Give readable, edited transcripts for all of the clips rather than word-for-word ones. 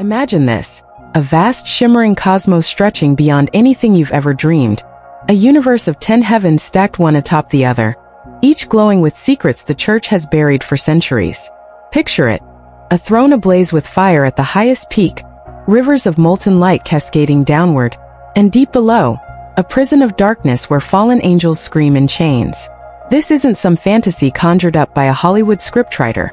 Imagine this. A vast, shimmering cosmos stretching beyond anything you've ever dreamed. A universe of 10 heavens stacked one atop the other, each glowing with secrets the church has buried for centuries. Picture it. A throne ablaze with fire at the highest peak, rivers of molten light cascading downward, and deep below, a prison of darkness where fallen angels scream in chains. This isn't some fantasy conjured up by a Hollywood scriptwriter.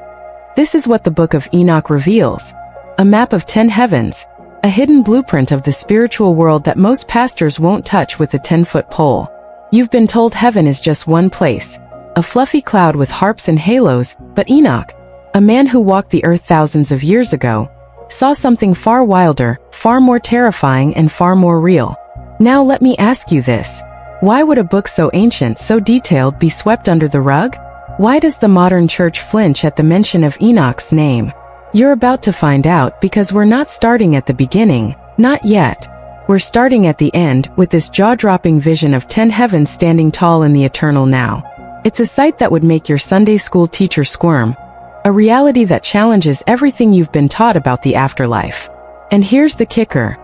This is what the Book of Enoch reveals. A map of 10 heavens, a hidden blueprint of the spiritual world that most pastors won't touch with a 10-foot pole. You've been told heaven is just one place, a fluffy cloud with harps and halos, but Enoch, a man who walked the earth thousands of years ago, saw something far wilder, far more terrifying, and far more real. Now let me ask you this. Why would a book so ancient, so detailed, be swept under the rug? Why does the modern church flinch at the mention of Enoch's name? You're about to find out, because we're not starting at the beginning, not yet. We're starting at the end, with this jaw-dropping vision of 10 heavens standing tall in the eternal now. It's a sight that would make your Sunday school teacher squirm, a reality that challenges everything you've been taught about the afterlife. And here's the kicker.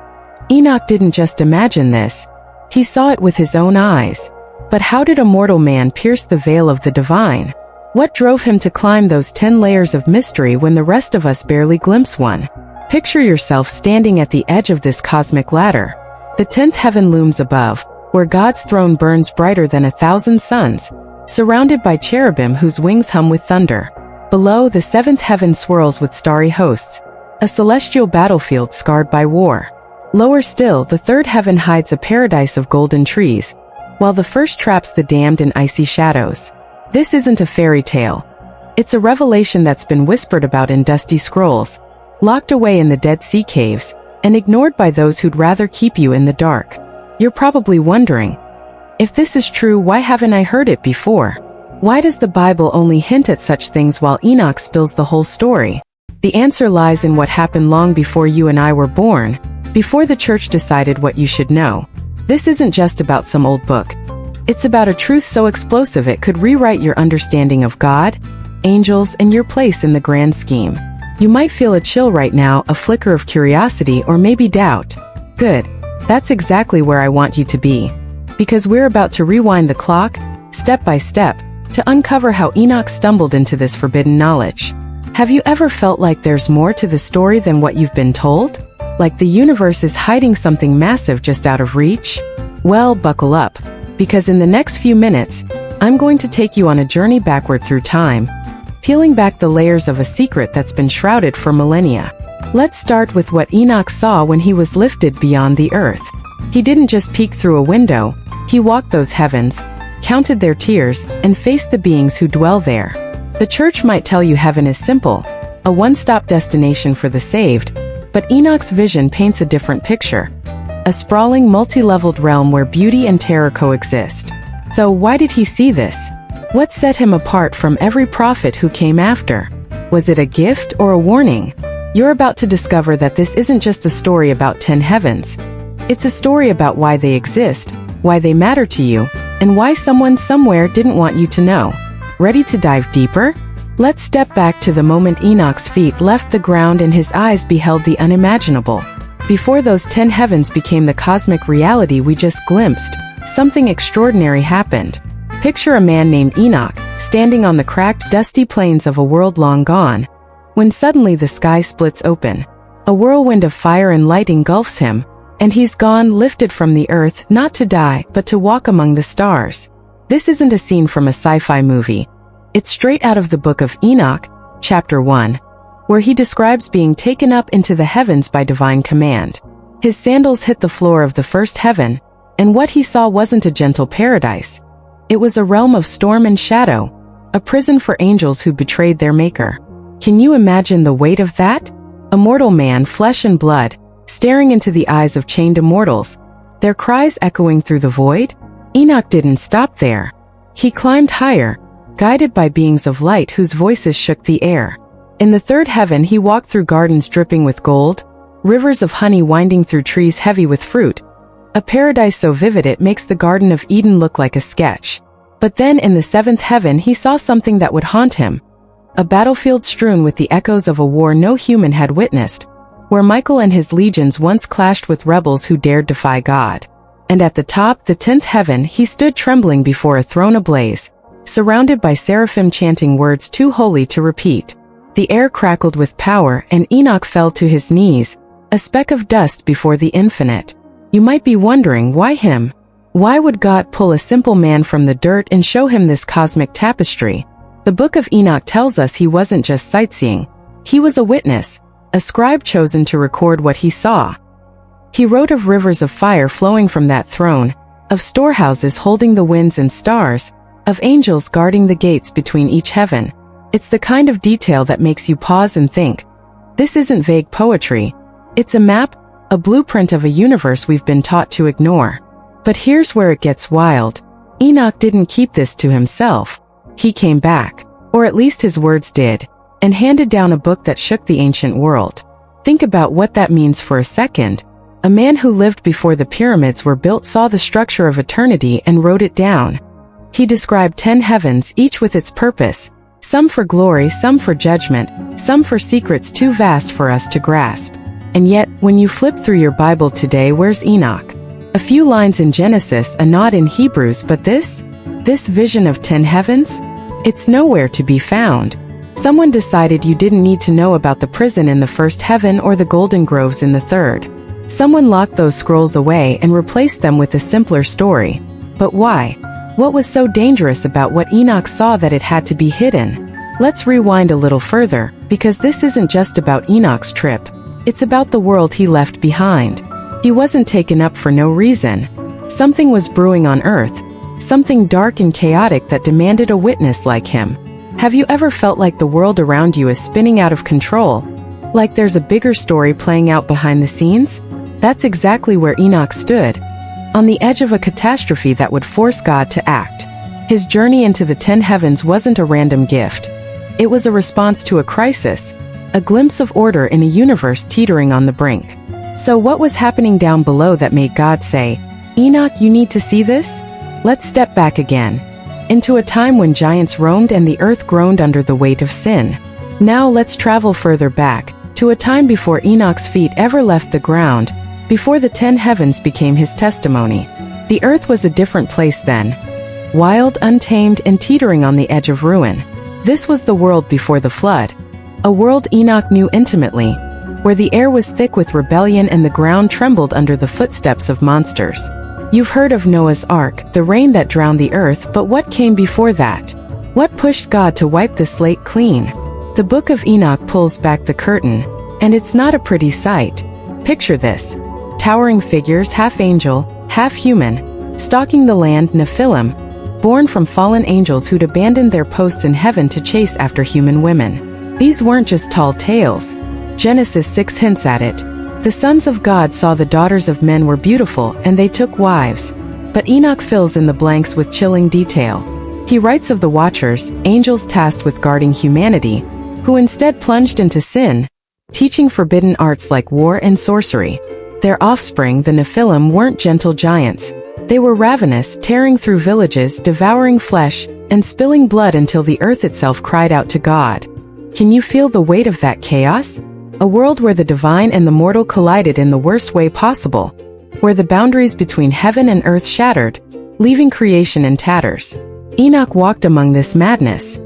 Enoch didn't just imagine this, he saw it with his own eyes. But how did a mortal man pierce the veil of the divine? What drove him to climb those 10 layers of mystery when the rest of us barely glimpse one? Picture yourself standing at the edge of this cosmic ladder. The 10th heaven looms above, where God's throne burns brighter than 1,000 suns, surrounded by cherubim whose wings hum with thunder. Below, the 7th heaven swirls with starry hosts, a celestial battlefield scarred by war. Lower still, the 3rd heaven hides a paradise of golden trees, while the first traps the damned in icy shadows. This isn't a fairy tale. It's a revelation that's been whispered about in dusty scrolls, locked away in the Dead Sea caves, and ignored by those who'd rather keep you in the dark. You're probably wondering, if this is true, why haven't I heard it before? Why does the Bible only hint at such things while Enoch spills the whole story? The answer lies in what happened long before you and I were born, before the church decided what you should know. This isn't just about some old book. It's about a truth so explosive it could rewrite your understanding of God, angels, and your place in the grand scheme. You might feel a chill right now, a flicker of curiosity, or maybe doubt. Good. That's exactly where I want you to be. Because we're about to rewind the clock, step by step, to uncover how Enoch stumbled into this forbidden knowledge. Have you ever felt like there's more to the story than what you've been told? Like the universe is hiding something massive just out of reach? Well, buckle up, because in the next few minutes, I'm going to take you on a journey backward through time, peeling back the layers of a secret that's been shrouded for millennia. Let's start with what Enoch saw when he was lifted beyond the earth. He didn't just peek through a window, he walked those heavens, counted their tiers, and faced the beings who dwell there. The church might tell you heaven is simple, a one-stop destination for the saved, but Enoch's vision paints a different picture. A sprawling, multi-leveled realm where beauty and terror coexist. So why did he see this? What set him apart from every prophet who came after? Was it a gift or a warning? You're about to discover that this isn't just a story about 10 heavens. It's a story about why they exist, why they matter to you, and why someone somewhere didn't want you to know. Ready to dive deeper? Let's step back to the moment Enoch's feet left the ground and his eyes beheld the unimaginable. Before those 10 heavens became the cosmic reality we just glimpsed, something extraordinary happened. Picture a man named Enoch, standing on the cracked, dusty plains of a world long gone, when suddenly the sky splits open. A whirlwind of fire and light engulfs him, and he's gone, lifted from the earth, not to die, but to walk among the stars. This isn't a scene from a sci-fi movie. It's straight out of the Book of Enoch, chapter 1, where he describes being taken up into the heavens by divine command. His sandals hit the floor of the first heaven, and what he saw wasn't a gentle paradise. It was a realm of storm and shadow, a prison for angels who betrayed their maker. Can you imagine the weight of that? A mortal man, flesh and blood, staring into the eyes of chained immortals, their cries echoing through the void? Enoch didn't stop there. He climbed higher, guided by beings of light whose voices shook the air. In the 3rd heaven he walked through gardens dripping with gold, rivers of honey winding through trees heavy with fruit, a paradise so vivid it makes the Garden of Eden look like a sketch. But then in the 7th heaven he saw something that would haunt him, a battlefield strewn with the echoes of a war no human had witnessed, where Michael and his legions once clashed with rebels who dared defy God. And at the top, the 10th heaven, he stood trembling before a throne ablaze, surrounded by seraphim chanting words too holy to repeat. The air crackled with power, and Enoch fell to his knees, a speck of dust before the infinite. You might be wondering, why him? Why would God pull a simple man from the dirt and show him this cosmic tapestry? The book of Enoch tells us he wasn't just sightseeing. He was a witness, a scribe chosen to record what he saw. He wrote of rivers of fire flowing from that throne, of storehouses holding the winds and stars, of angels guarding the gates between each heaven. It's the kind of detail that makes you pause and think. This isn't vague poetry. It's a map, a blueprint of a universe we've been taught to ignore. But here's where it gets wild. Enoch didn't keep this to himself. He came back, or at least his words did, and handed down a book that shook the ancient world. Think about what that means for a second. A man who lived before the pyramids were built saw the structure of eternity and wrote it down. He described 10 heavens, each with its purpose, some for glory, some for judgment, some for secrets too vast for us to grasp. And yet, when you flip through your Bible today, where's Enoch? A few lines in Genesis, a nod in Hebrews, but this vision of 10 heavens? It's nowhere to be found. Someone decided you didn't need to know about the prison in the first heaven or the golden groves in the third. Someone locked those scrolls away and replaced them with a simpler story. But why? What was so dangerous about what Enoch saw that it had to be hidden? Let's rewind a little further, because this isn't just about Enoch's trip. It's about the world he left behind. He wasn't taken up for no reason. Something was brewing on Earth, something dark and chaotic that demanded a witness like him. Have you ever felt like the world around you is spinning out of control? Like there's a bigger story playing out behind the scenes? That's exactly where Enoch stood, on the edge of a catastrophe that would force God to act. His journey into the 10 heavens wasn't a random gift. It was a response to a crisis, a glimpse of order in a universe teetering on the brink. So what was happening down below that made God say, "Enoch, you need to see this"? Let's step back again, into a time when giants roamed and the earth groaned under the weight of sin. Now let's travel further back, to a time before Enoch's feet ever left the ground, before the 10 heavens became his testimony. The earth was a different place then, wild, untamed, and teetering on the edge of ruin. This was the world before the flood, a world Enoch knew intimately, where the air was thick with rebellion and the ground trembled under the footsteps of monsters. You've heard of Noah's Ark, the rain that drowned the earth, but what came before that? What pushed God to wipe the slate clean? The book of Enoch pulls back the curtain, and it's not a pretty sight. Picture this. Towering figures, half angel, half human, stalking the land, Nephilim, born from fallen angels who'd abandoned their posts in heaven to chase after human women. These weren't just tall tales. Genesis 6 hints at it. The sons of God saw the daughters of men were beautiful, and they took wives. But Enoch fills in the blanks with chilling detail. He writes of the Watchers, angels tasked with guarding humanity, who instead plunged into sin, teaching forbidden arts like war and sorcery. Their offspring, the Nephilim, weren't gentle giants. They were ravenous, tearing through villages, devouring flesh, and spilling blood until the earth itself cried out to God. Can you feel the weight of that chaos? A world where the divine and the mortal collided in the worst way possible, where the boundaries between heaven and earth shattered, leaving creation in tatters. Enoch walked among this madness.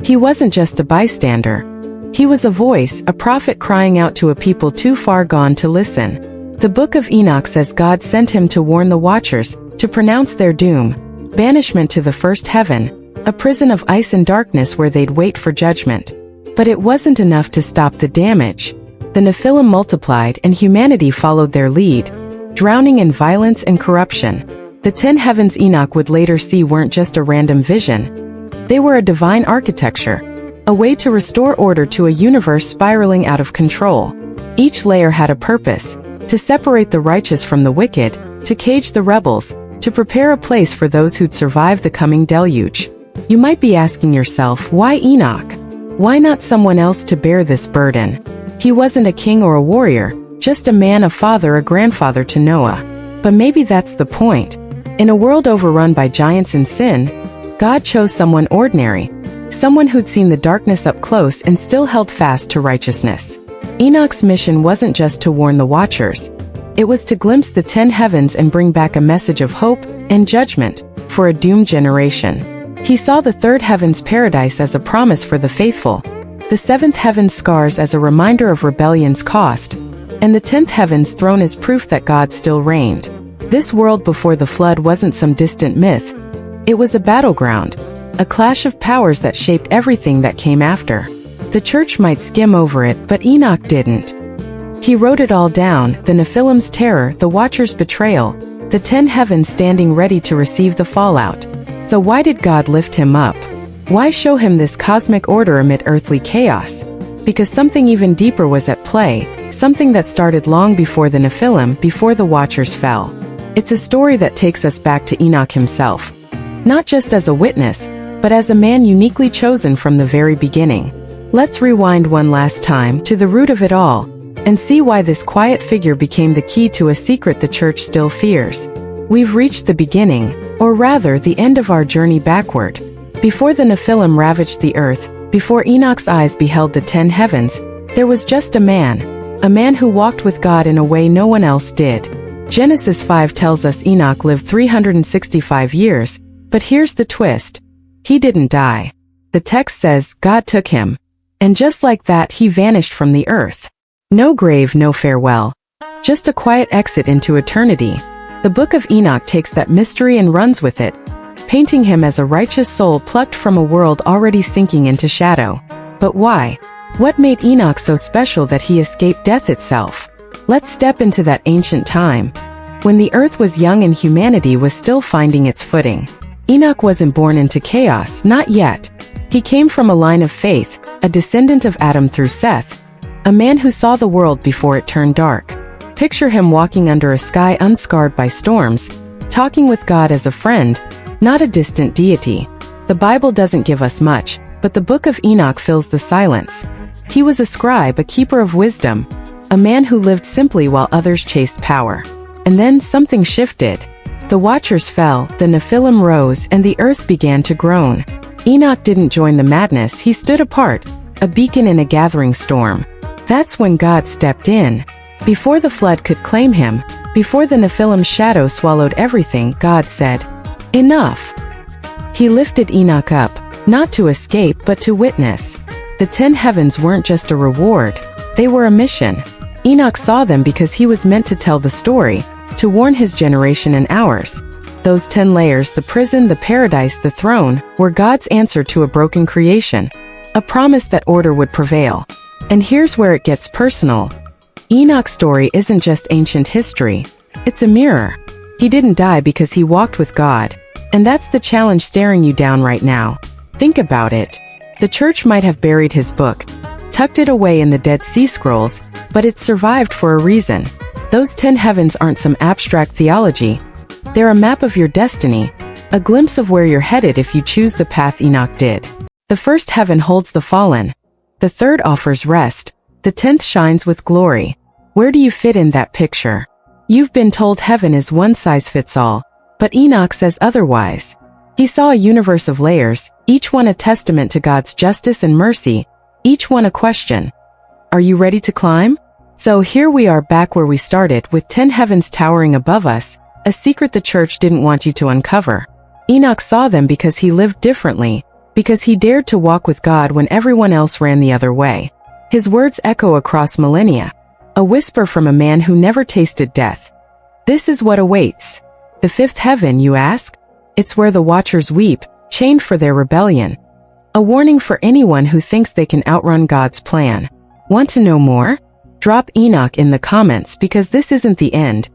He wasn't just a bystander. He was a voice, a prophet crying out to a people too far gone to listen. The book of Enoch says God sent him to warn the Watchers, to pronounce their doom, banishment to the first heaven, a prison of ice and darkness where they'd wait for judgment. But it wasn't enough to stop the damage. The Nephilim multiplied and humanity followed their lead, drowning in violence and corruption. The 10 heavens Enoch would later see weren't just a random vision. They were a divine architecture, a way to restore order to a universe spiraling out of control. Each layer had a purpose, to separate the righteous from the wicked, to cage the rebels, to prepare a place for those who'd survive the coming deluge. You might be asking yourself, why Enoch? Why not someone else to bear this burden? He wasn't a king or a warrior, just a man, a father, a grandfather to Noah. But maybe that's the point. In a world overrun by giants and sin, God chose someone ordinary, someone who'd seen the darkness up close and still held fast to righteousness. Enoch's mission wasn't just to warn the watchers. It was to glimpse the 10 heavens and bring back a message of hope and judgment for a doomed generation. He saw the third heaven's paradise as a promise for the faithful, the seventh heaven's scars as a reminder of rebellion's cost, and the 10th heaven's throne as proof that God still reigned. This world before the flood wasn't some distant myth. It was a battleground, a clash of powers that shaped everything that came after. The church might skim over it, but Enoch didn't. He wrote it all down: the Nephilim's terror, the Watcher's betrayal, the 10 heavens standing ready to receive the fallout. So why did God lift him up? Why show him this cosmic order amid earthly chaos? Because something even deeper was at play, something that started long before the Nephilim, before the Watchers fell. It's a story that takes us back to Enoch himself. Not just as a witness, but as a man uniquely chosen from the very beginning. Let's rewind one last time to the root of it all, and see why this quiet figure became the key to a secret the church still fears. We've reached the beginning, or rather the end of our journey backward. Before the Nephilim ravaged the earth, before Enoch's eyes beheld the 10 heavens, there was just a man who walked with God in a way no one else did. Genesis 5 tells us Enoch lived 365 years, but here's the twist. He didn't die. The text says God took him. And just like that, he vanished from the earth. No grave, no farewell. Just a quiet exit into eternity. The book of Enoch takes that mystery and runs with it, painting him as a righteous soul plucked from a world already sinking into shadow. But why? What made Enoch so special that he escaped death itself? Let's step into that ancient time, when the earth was young and humanity was still finding its footing. Enoch wasn't born into chaos, not yet. He came from a line of faith, a descendant of Adam through Seth, a man who saw the world before it turned dark. Picture him walking under a sky unscarred by storms, talking with God as a friend, not a distant deity. The Bible doesn't give us much, but the book of Enoch fills the silence. He was a scribe, a keeper of wisdom, a man who lived simply while others chased power. And then something shifted. The Watchers fell, the Nephilim rose, and the earth began to groan. Enoch didn't join the madness, he stood apart, a beacon in a gathering storm. That's when God stepped in. Before the flood could claim him, before the Nephilim's shadow swallowed everything, God said, "Enough." He lifted Enoch up, not to escape but to witness. The 10 heavens weren't just a reward, they were a mission. Enoch saw them because he was meant to tell the story, to warn his generation and ours. Those 10 layers, the prison, the paradise, the throne, were God's answer to a broken creation, a promise that order would prevail. And here's where it gets personal. Enoch's story isn't just ancient history, it's a mirror. He didn't die because he walked with God, and that's the challenge staring you down right now. Think about it. The church might have buried his book, tucked it away in the Dead Sea Scrolls, but it survived for a reason. Those 10 heavens aren't some abstract theology. They're a map of your destiny, a glimpse of where you're headed if you choose the path Enoch did. The first heaven holds the fallen. The third offers rest. The 10th shines with glory. Where do you fit in that picture? You've been told heaven is one size fits all, but Enoch says otherwise. He saw a universe of layers, each one a testament to God's justice and mercy, each one a question. Are you ready to climb? So here we are back where we started, with 10 heavens towering above us, a secret the church didn't want you to uncover. Enoch saw them because he lived differently, because he dared to walk with God when everyone else ran the other way. His words echo across millennia, a whisper from a man who never tasted death. This is what awaits. The fifth heaven, you ask? It's where the Watchers weep, chained for their rebellion. A warning for anyone who thinks they can outrun God's plan. Want to know more? Drop Enoch in the comments, because this isn't the end.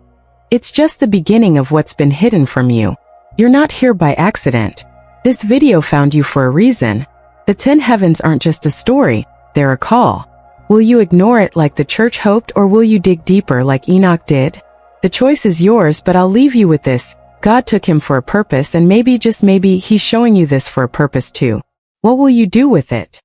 It's just the beginning of what's been hidden from you. You're not here by accident. This video found you for a reason. The 10 heavens aren't just a story, they're a call. Will you ignore it like the church hoped, or will you dig deeper like Enoch did? The choice is yours, but I'll leave you with this. God took him for a purpose, and maybe, just maybe, he's showing you this for a purpose too. What will you do with it?